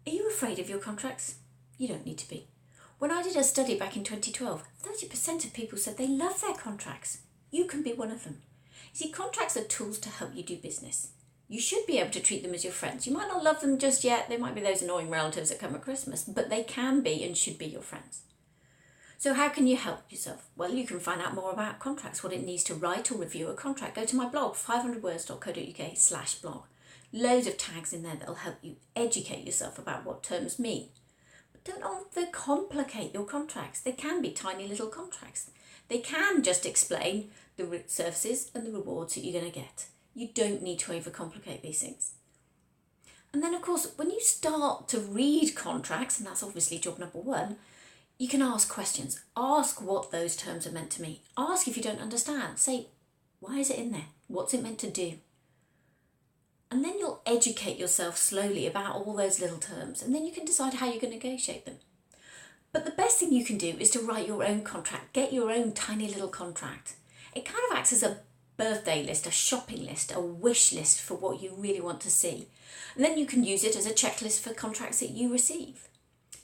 Are you afraid of your contracts? You don't need to be. When I did a study back in 2012, 30% of people said they love their contracts. You can be one of them. You see, contracts are tools to help you do business. You should be able to treat them as your friends. You might not love them just yet. They might be those annoying relatives that come at Christmas, but they can be and should be your friends. So how can you help yourself? Well, you can find out more about contracts, what it needs to write or review a contract. Go to my blog, 500words.co.uk/blog. Loads of tags in there that'll help you educate yourself about what terms mean. But don't overcomplicate your contracts. They can be tiny little contracts. They can just explain the services and the rewards that you're going to get. You don't need to overcomplicate these things. And then, of course, when you start to read contracts, and that's obviously job number one, you can ask questions. Ask what those terms are meant to mean. Ask if you don't understand. Say, why is it in there? What's it meant to do? And then you'll educate yourself slowly about all those little terms, and then you can decide how you're going to negotiate them. But the best thing you can do is to write your own contract. Get your own tiny little contract. It kind of acts as a birthday list, a shopping list, a wish list for what you really want to see. And then you can use it as a checklist for contracts that you receive.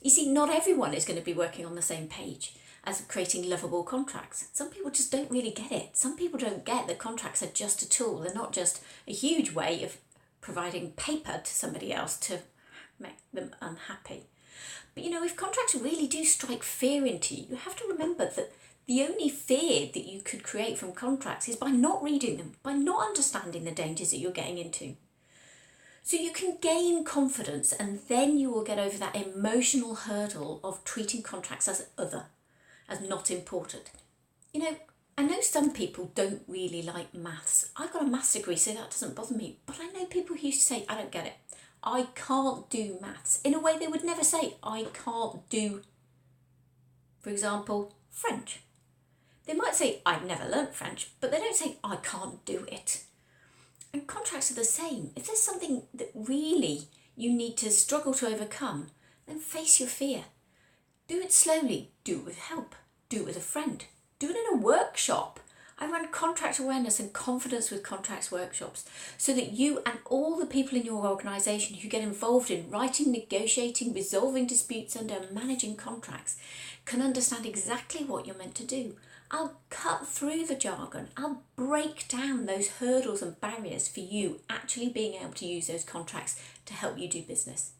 You see, not everyone is going to be working on the same page as creating lovable contracts. Some people just don't really get it. Some people don't get that contracts are just a tool. They're not just a huge way of providing paper to somebody else to make them unhappy. But if contracts really do strike fear into you, you have to remember that the only fear that you could create from contracts is by not reading them, by not understanding the dangers that you're getting into. So you can gain confidence, and then you will get over that emotional hurdle of treating contracts as not important. I know some people don't really like maths. I've got a maths degree, so that doesn't bother me. But I know people who used to say, I don't get it. I can't do maths. In a way they would never say, I can't do, for example, French. They might say, I've never learnt French, but they don't say, I can't do it. And contracts are the same. If there's something that really you need to struggle to overcome, then face your fear. Do it slowly. Do it with help. Do it with a friend. Do it in a workshop. I run contract awareness and confidence with contracts workshops so that you and all the people in your organisation who get involved in writing, negotiating, resolving disputes and managing contracts can understand exactly what you're meant to do. I'll cut through the jargon. I'll break down those hurdles and barriers for you actually being able to use those contracts to help you do business.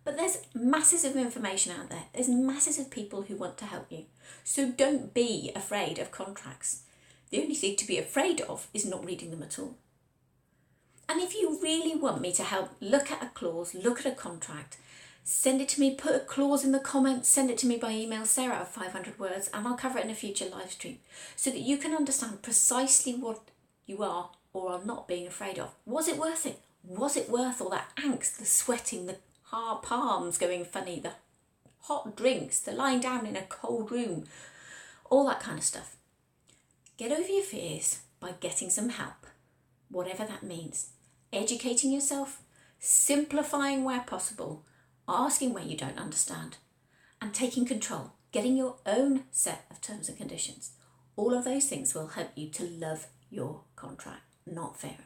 But there's masses of information out there. There's masses of people who want to help you. So don't be afraid of contracts. The only thing to be afraid of is not reading them at all. And if you really want me to help look at a clause, look at a contract, send it to me, put a clause in the comments, send it to me by email, Sarah at 500 words, and I'll cover it in a future live stream so that you can understand precisely what you are or are not being afraid of. Was it worth it? Was it worth all that angst, the sweating, the hard palms going funny, the hot drinks, the lying down in a cold room, all that kind of stuff? Get over your fears by getting some help, whatever that means. Educating yourself, simplifying where possible, asking where you don't understand, and taking control, getting your own set of terms and conditions. All of those things will help you to love your contract, not fear it.